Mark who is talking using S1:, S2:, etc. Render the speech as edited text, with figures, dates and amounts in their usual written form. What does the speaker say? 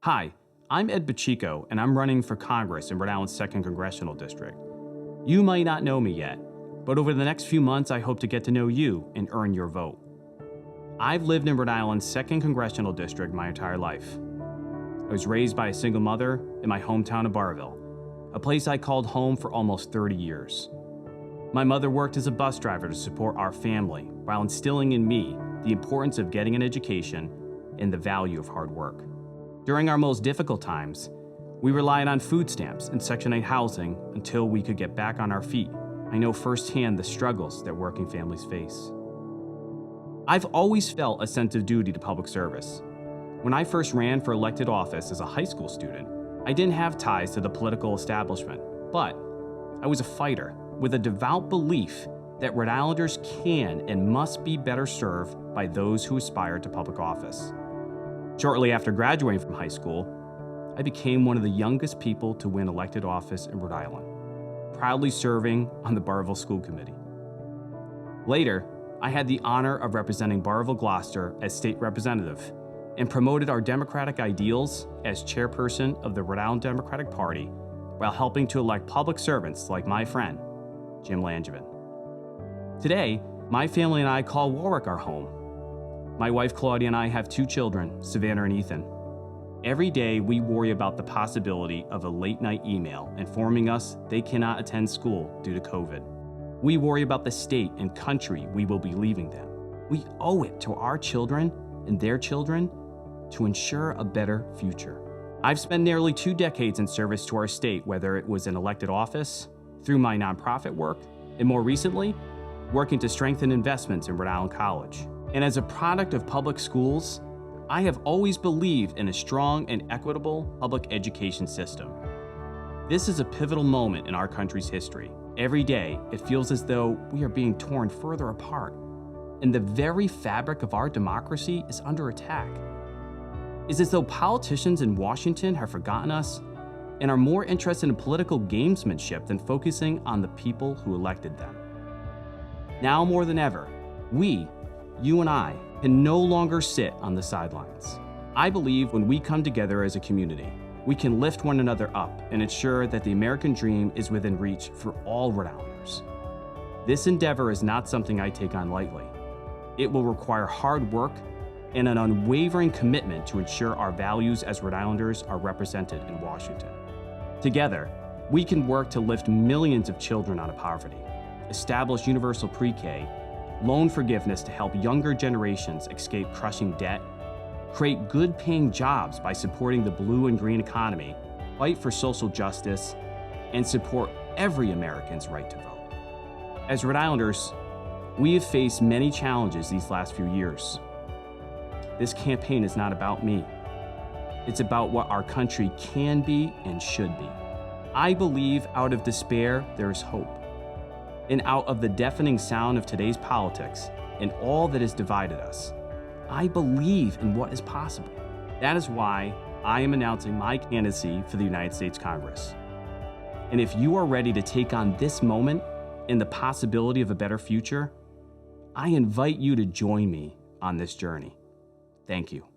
S1: Hi, I'm Ed Pacheco, and I'm running for Congress in Rhode Island's 2nd Congressional District. You might not know me yet, but over the next few months, I hope to get to know you and earn your vote. I've lived in Rhode Island's 2nd Congressional District my entire life. I was raised by a single mother in my hometown of Burrillville, a place I called home for almost 30 years. My mother worked as a bus driver to support our family while instilling in me the importance of getting an education and the value of hard work. During our most difficult times, we relied on food stamps and Section 8 housing until we could get back on our feet. I know firsthand the struggles that working families face. I've always felt a sense of duty to public service. When I first ran for elected office as a high school student, I didn't have ties to the political establishment, but I was a fighter with a devout belief that Rhode Islanders can and must be better served by those who aspire to public office. Shortly after graduating from high school, I became one of the youngest people to win elected office in Rhode Island, proudly serving on the Burrillville School Committee. Later, I had the honor of representing Burrillville-Gloucester as state representative and promoted our democratic ideals as chairperson of the Rhode Island Democratic Party while helping to elect public servants like my friend, Jim Langevin. Today, my family and I call Warwick our home. My wife Claudia and I have 2 children, Savannah and Ethan. Every day, we worry about the possibility of a late-night email informing us they cannot attend school due to COVID. We worry about the state and country we will be leaving them. We owe it to our children and their children to ensure a better future. I've spent nearly 2 decades in service to our state, whether it was in elected office, through my nonprofit work, and more recently, working to strengthen investments in Rhode Island College. And as a product of public schools, I have always believed in a strong and equitable public education system. This is a pivotal moment in our country's history. Every day, it feels as though we are being torn further apart, and the very fabric of our democracy is under attack. It's as though politicians in Washington have forgotten us and are more interested in political gamesmanship than focusing on the people who elected them. Now more than ever, you and I, can no longer sit on the sidelines. I believe when we come together as a community, we can lift one another up and ensure that the American dream is within reach for all Rhode Islanders. This endeavor is not something I take on lightly. It will require hard work and an unwavering commitment to ensure our values as Rhode Islanders are represented in Washington. Together, we can work to lift millions of children out of poverty, establish universal pre-K, loan forgiveness to help younger generations escape crushing debt, create good-paying jobs by supporting the blue and green economy, fight for social justice, and support every American's right to vote. As Rhode Islanders, we have faced many challenges these last few years. This campaign is not about me. It's about what our country can be and should be. I believe out of despair, there is hope. And out of the deafening sound of today's politics and all that has divided us, I believe in what is possible. That is why I am announcing my candidacy for the United States Congress. And if you are ready to take on this moment and the possibility of a better future, I invite you to join me on this journey. Thank you.